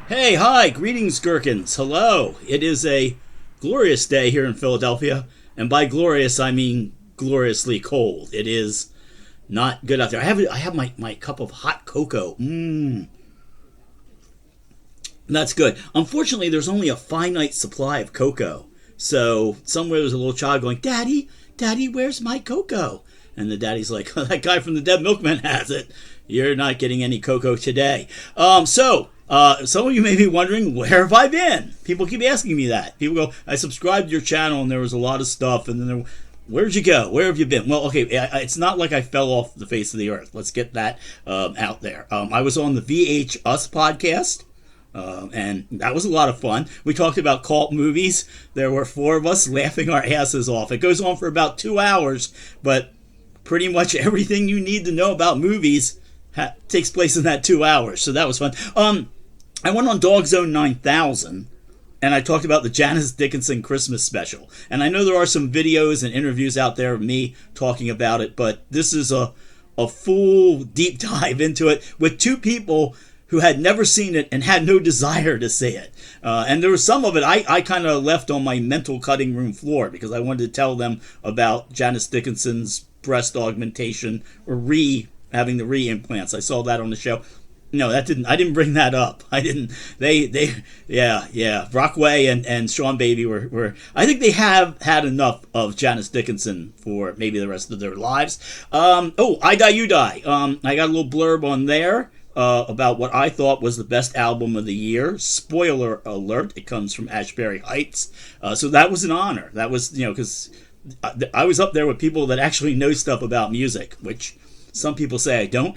Hey, hi, greetings, Gherkins. Hello. It is a glorious day here in Philadelphia, and by glorious, I mean gloriously cold. It is not good out there. I have my cup of hot cocoa. That's good. Unfortunately, there's only a finite supply of cocoa. So somewhere there's a little child going, Daddy, where's my cocoa? And the daddy's like, that guy from the Dead Milkman has it. You're not getting any cocoa today. Some of you may be wondering, where have I been? People keep asking me that. People go, I subscribed to your channel and there was a lot of stuff. And then where'd you go? Where have you been? Well, okay, it's not like I fell off the face of the earth. Let's get that out there. I was on the VH Us podcast. And that was a lot of fun. We talked about cult movies. There were 4 of us laughing our asses off. It goes on for about 2 hours, but pretty much everything you need to know about movies takes place in that 2 hours. So that was fun. I went on Zzone 9000, and I talked about the Janice Dickinsin Christmas special. And I know there are some videos and interviews out there of me talking about it, but this is a full deep dive into it with 2 people who had never seen it and had no desire to see it. And there was some of it I kind of left on my mental cutting room floor because I wanted to tell them about Janice Dickinson's breast augmentation or having the re-implants. I saw that on the show. No, I didn't bring that up. I didn't. Yeah. Brockway and Sean Baby were. I think they have had enough of Janice Dickinson for maybe the rest of their lives. I Die, You Die. I got a little blurb on there about what I thought was the best album of the year. Spoiler alert, it comes from Ashbury Heights. So that was an honor. That was, because I was up there with people that actually know stuff about music, which some people say I don't.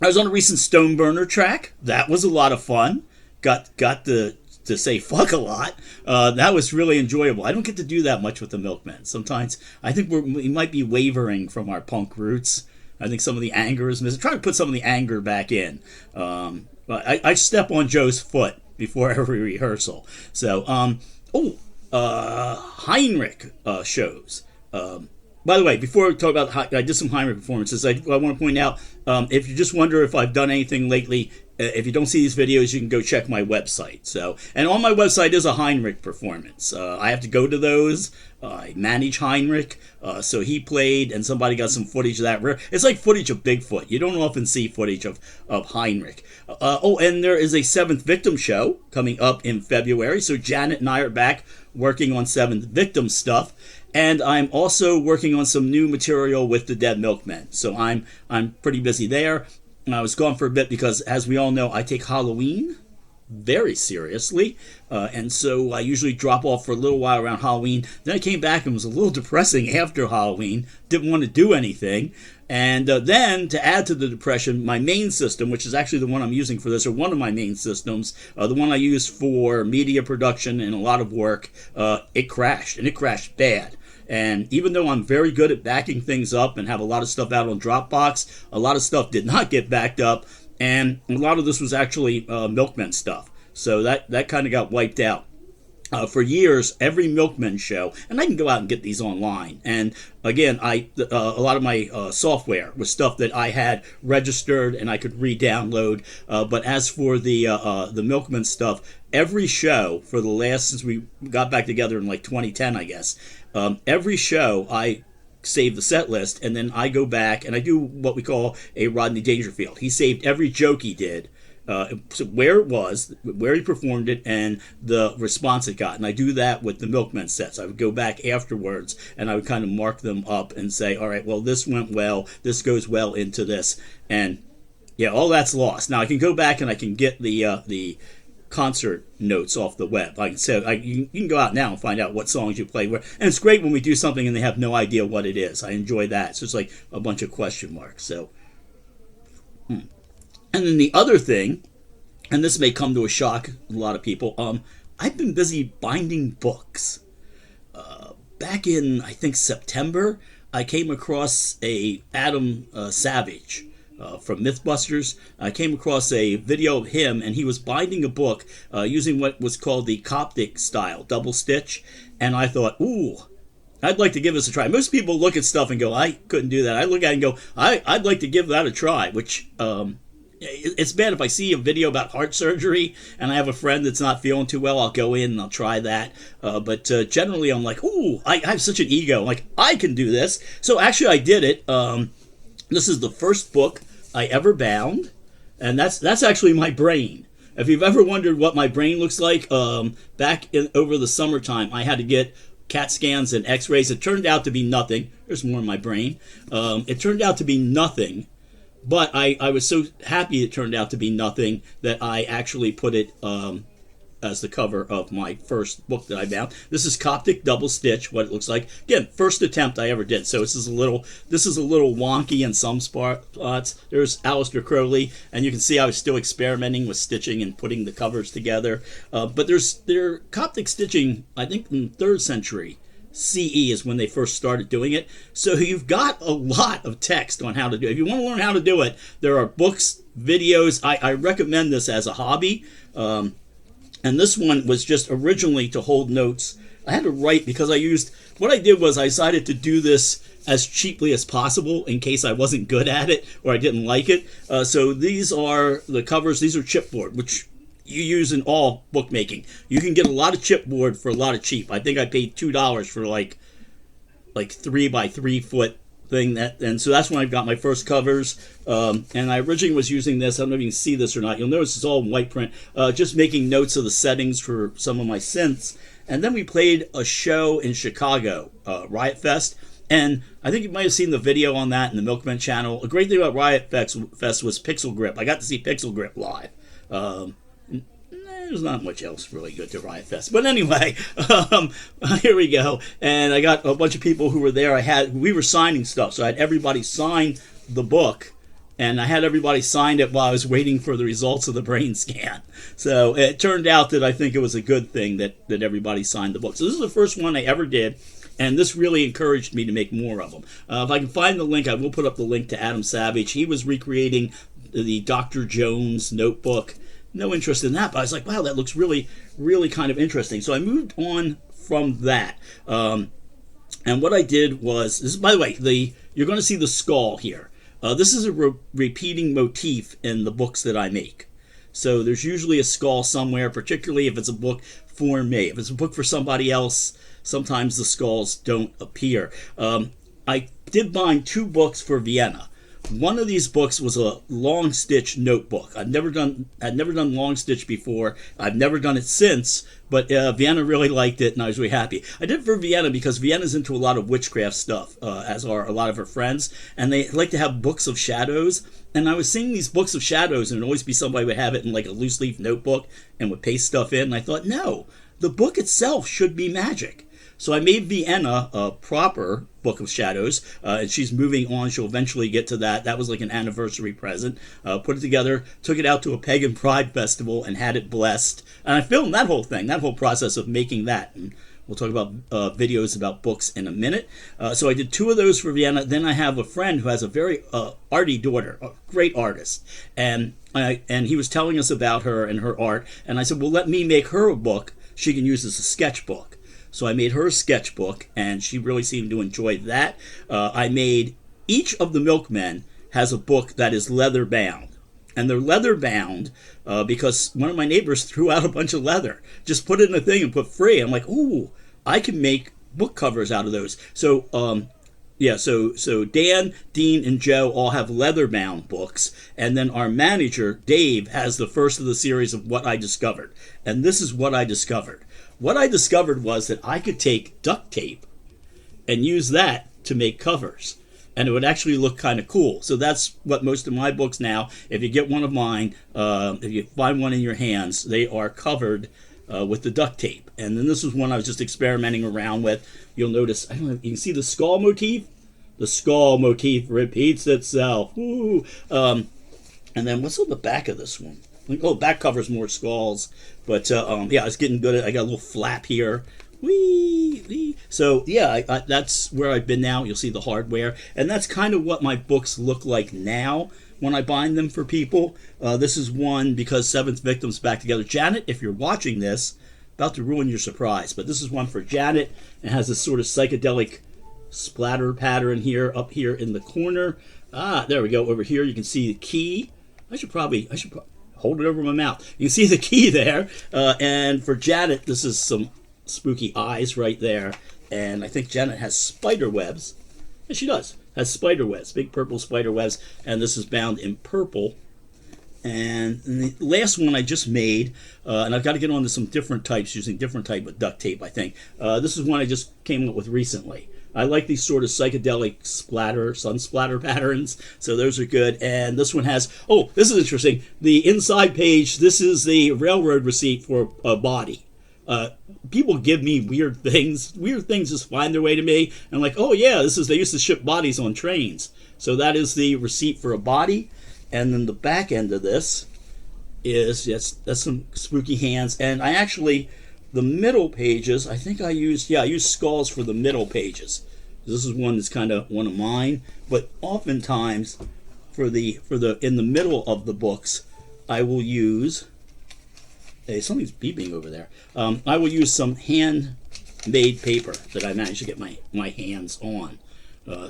I was on a recent Stoneburner track. That was a lot of fun. Got to say fuck a lot. That was really enjoyable. I don't get to do that much with the Milkmen. Sometimes I think we might be wavering from our punk roots. I think some of the anger is missing. Try to put some of the anger back in. But I step on Joe's foot before every rehearsal. So, Heinrich shows. By the way, before we talk about, I did some Heinrich performances. I want to point out, if you just wonder if I've done anything lately, if you don't see these videos, you can go check my website. So, and on my website is a Heinrich performance. I have to go to those. I manage Heinrich. So he played, and somebody got some footage of that. It's like footage of Bigfoot. You don't often see footage of Heinrich. And there is a 7th Victim show coming up in February. So Janet and I are back working on 7th Victim stuff. And I'm also working on some new material with the Dead Milkmen. So I'm pretty busy there. And I was gone for a bit because, as we all know, I take Halloween very seriously. And so I usually drop off for a little while around Halloween. Then I came back and was a little depressing after Halloween. Didn't want to do anything. And then, to add to the depression, my main system, which is actually the one I'm using for this, or one of my main systems, the one I use for media production and a lot of work, it crashed. And it crashed bad. And even though I'm very good at backing things up and have a lot of stuff out on Dropbox, a lot of stuff did not get backed up. And a lot of this was actually Milkmen stuff. So that kind of got wiped out. For years, every Milkman show, and I can go out and get these online. And again, a lot of my software was stuff that I had registered and I could re-download. But as for the Milkman stuff, every show for the last, since we got back together in like 2010, I guess, every show I save the set list, and then I go back and I do what we call a Rodney Dangerfield. He saved every joke he did. So where it was, where he performed it, and the response it got. And I do that with the Milkmen sets. I would go back afterwards, and I would kind of mark them up and say, all right, well, this went well. This goes well into this. And, yeah, all that's lost. Now, I can go back and I can get the concert notes off the web. Like I said, you can go out now and find out what songs you play where. And it's great when we do something and they have no idea what it is. I enjoy that. So it's like a bunch of question marks. So, And then the other thing, and this may come to a shock a lot of people, I've been busy binding books. back in, I think, September, I came across a Adam Savage from Mythbusters. I came across a video of him, and he was binding a book using what was called the Coptic style, double stitch. And I thought, ooh, I'd like to give this a try. Most people look at stuff and go, I couldn't do that. I look at it and go, I'd like to give that a try, which it's bad if I see a video about heart surgery and I have a friend that's not feeling too well, I'll go in and I'll try that. But generally I'm like, ooh, I have such an ego. I'm like, I can do this. So actually I did it. This is the first book I ever bound, and that's actually my brain. If you've ever wondered what my brain looks like, back over the summertime, I had to get CAT scans and x-rays. It turned out to be nothing. There's more in my brain. It turned out to be nothing. But I was so happy it turned out to be nothing that I actually put it as the cover of my first book that I bound. This is Coptic double stitch, what it looks like. Again, first attempt I ever did. So this is a little wonky in some spots. There's Aleister Crowley, and you can see I was still experimenting with stitching and putting the covers together. But they're Coptic stitching, I think, in the 3rd century. CE is when they first started doing it. So you've got a lot of text on how to do it. If you want to learn how to do it, there are books, videos. I recommend this as a hobby. And this one was just originally to hold notes. I had to write because what I did was I decided to do this as cheaply as possible in case I wasn't good at it or I didn't like it. So these are the covers. These are chipboard, which you use in all bookmaking. You can get a lot of chipboard for a lot of cheap. I think I paid $2 for like 3 by 3 foot thing. And so that's when I got my first covers. And I originally was using this. I don't know if you can see this or not. You'll notice it's all in white print. Just making notes of the settings for some of my synths. And then we played a show in Chicago, Riot Fest. And I think you might have seen the video on that in the Milkman channel. A great thing about Riot Fest was Pixel Grip. I got to see Pixel Grip live. There's not much else really good to Riot Fest. But anyway, here we go. And I got a bunch of people who were there. We were signing stuff. So I had everybody sign the book. And I had everybody sign it while I was waiting for the results of the brain scan. So it turned out that I think it was a good thing that everybody signed the book. So this is the first one I ever did. And this really encouraged me to make more of them. If I can find the link, I will put up the link to Adam Savage. He was recreating the Dr. Jones notebook. No interest in that, but I was like, wow, that looks really, really kind of interesting. So I moved on from that. And what I did was, by the way, you're going to see the skull here. This is a repeating motif in the books that I make. So there's usually a skull somewhere, particularly if it's a book for me. If it's a book for somebody else, sometimes the skulls don't appear. I did bind 2 books for Vienna. One of these books was a long stitch notebook. I'd never done long stitch before. I've never done it since, but Vienna really liked it, and I was really happy. I did it for Vienna because Vienna's into a lot of witchcraft stuff, as are a lot of her friends, and they like to have books of shadows. And I was seeing these books of shadows, and it'd always be somebody would have it in like a loose leaf notebook and would paste stuff in. And I thought, no, the book itself should be magic. So I made Vienna a proper Book of Shadows, and she's moving on. She'll eventually get to that. That was like an anniversary present. Put it together, took it out to a Pagan Pride Festival, and had it blessed. And I filmed that whole thing, that whole process of making that. And we'll talk about videos about books in a minute. So I did 2 of those for Vienna. Then I have a friend who has a very arty daughter, a great artist. And he was telling us about her and her art. And I said, well, let me make her a book she can use as a sketchbook. So I made her a sketchbook, and she really seemed to enjoy that. I made each of the milkmen has a book that is leather bound. And they're leather bound because one of my neighbors threw out a bunch of leather. Just put it in a thing and put free. I'm like, ooh, I can make book covers out of those. So, so Dan, Dean, and Joe all have leather bound books. And then our manager, Dave, has the first of the series of What I Discovered. And this is what I discovered. What I discovered was that I could take duct tape and use that to make covers. And it would actually look kind of cool. So that's what most of my books now, if you get one of mine, if you find one in your hands, they are covered with the duct tape. And then this was one I was just experimenting around with. You'll notice, I don't know, you can see the skull motif? The skull motif repeats itself. Woo! And then what's on the back of this one? Oh, back covers more skulls. But yeah, I was getting good at it. I got a little flap here Wee, wee. So yeah, that's where I've been now. You'll see the hardware, and that's kind of what my books look like now when I bind them for people. This is one because Seventh Victim's back together. Janet, if you're watching this, about to ruin your surprise, but this is one for Janet. It has this sort of psychedelic splatter pattern here, up here in the corner. There we go. Over here, you can see the key. I should probably hold it over my mouth. You can see the key there. And for Janet, this is some spooky eyes right there. And I think Janet has spider webs. Yeah, she does. Has spider webs, big purple spider webs. And this is bound in purple. And the last one I just made, and I've got to get on to some different types, using different type of duct tape, I think. This is one I just came up with recently. I like these sort of psychedelic sun splatter patterns, so those are good. And this one has, oh, this is interesting. The inside page, this is the railroad receipt for a body. People give me weird things. Weird things just find their way to me. And I'm like, oh yeah, they used to ship bodies on trains. So that is the receipt for a body. And then the back end of this is, that's some spooky hands. And I actually, the middle pages, I think I used skulls for the middle pages. This is one that's kind of one of mine. But oftentimes, in the middle of the books, I will use, hey, something's beeping over there. I will use some handmade paper that I managed to get my hands on.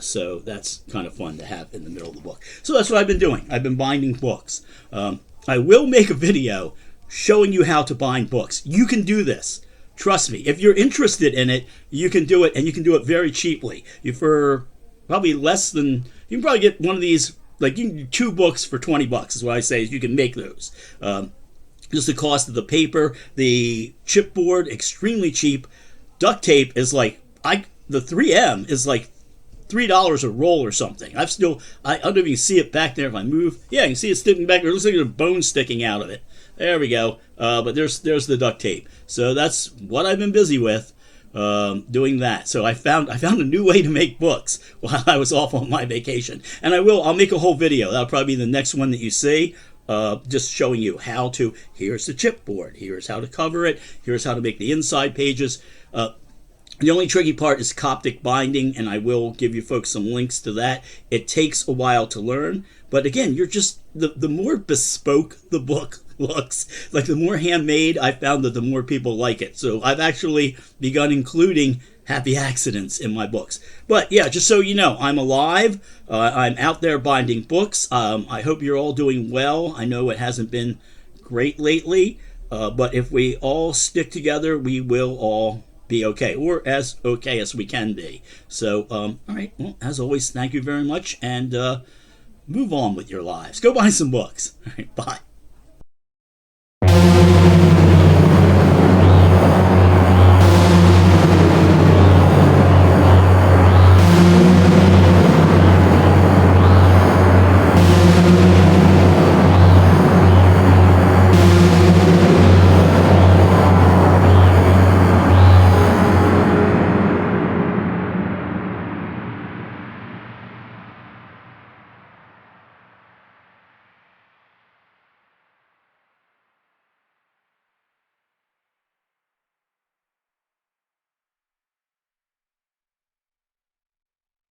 So that's kind of fun to have in the middle of the book. So that's what I've been doing. I've been binding books. I will make a video showing you how to bind books. You can do this. Trust me. If you're interested in it, you can do it, and you can do it very cheaply. For probably less than, you can probably get one of these, like you can do 2 books for $20 is what I say. You can make those. Just the cost of the paper, the chipboard, extremely cheap. Duct tape is like, the 3M is like $3 a roll or something. I don't even see it back there if I move. Yeah, you can see it sticking back there. It looks like there's a bone sticking out of it. There we go. But there's the duct tape. So that's what I've been busy with, doing that. So I found a new way to make books while I was off on my vacation. And I'll make a whole video. That'll probably be the next one that you see. Just showing you how to, here's the chipboard. Here's how to cover it. Here's how to make the inside pages. The only tricky part is Coptic binding, and I will give you folks some links to that. It takes a while to learn, but again, you're just, the more bespoke the book looks, like the more handmade, I found that the more people like it. So I've actually begun including happy accidents in my books. But yeah, just so you know, I'm alive. I'm out there binding books. I hope you're all doing well. I know it hasn't been great lately, but if we all stick together, we will all be okay, or as okay as we can be. So, all right, well, as always, thank you very much, and move on with your lives. Go buy some books. All right, bye.